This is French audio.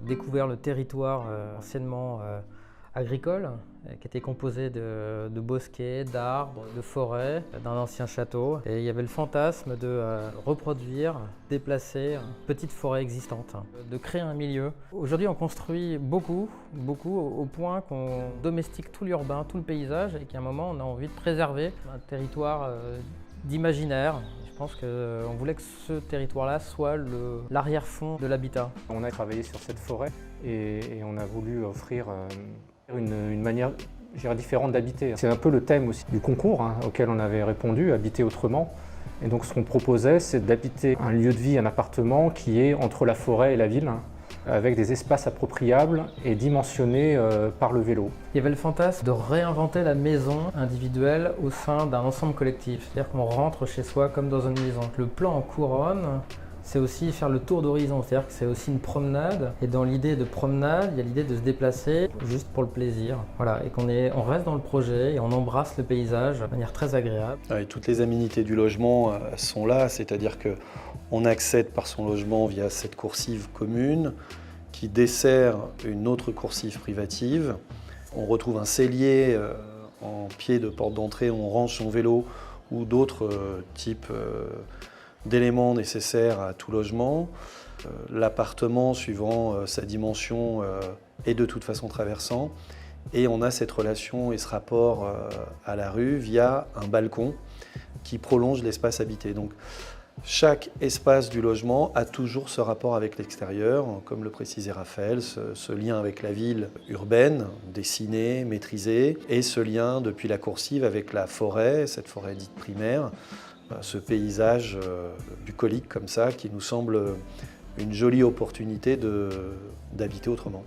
découvert le territoire anciennement agricole, qui était composé de bosquets, d'arbres, de forêts, d'un ancien château. Et il y avait le fantasme de reproduire, déplacer une petite forêt existante, de créer un milieu. Aujourd'hui, on construit beaucoup, au point qu'on domestique tout l'urbain, tout le paysage, et qu'à un moment, on a envie de préserver un territoire d'imaginaire. Je pense qu'on voulait que ce territoire-là soit l'arrière-fond de l'habitat. On a travaillé sur cette forêt et on a voulu offrir une manière différente d'habiter. C'est un peu le thème aussi du concours auquel on avait répondu, Habiter autrement. Et donc ce qu'on proposait, c'est d'habiter un lieu de vie, un appartement qui est entre la forêt et la ville, avec des espaces appropriables et dimensionnés par le vélo. Il y avait le fantasme de réinventer la maison individuelle au sein d'un ensemble collectif. C'est-à-dire qu'on rentre chez soi comme dans une maison. Le plan en couronne, c'est aussi faire le tour d'horizon, c'est-à-dire que c'est aussi une promenade. Et dans l'idée de promenade, il y a l'idée de se déplacer juste pour le plaisir. Voilà, et on reste dans le projet et on embrasse le paysage de manière très agréable. Et toutes les aménités du logement sont là, c'est-à-dire qu'on accède par son logement via cette coursive commune qui dessert une autre coursive privative. On retrouve un cellier en pied de porte d'entrée où on range son vélo ou d'autres types d'éléments nécessaires à tout logement. L'appartement, suivant sa dimension, est de toute façon traversant. Et on a cette relation et ce rapport à la rue via un balcon qui prolonge l'espace habité. Donc, chaque espace du logement a toujours ce rapport avec l'extérieur, comme le précisait Raphaël, ce lien avec la ville urbaine, dessinée, maîtrisée, et ce lien depuis la coursive avec la forêt, cette forêt dite primaire, ce paysage bucolique comme ça qui nous semble une jolie opportunité d'habiter autrement.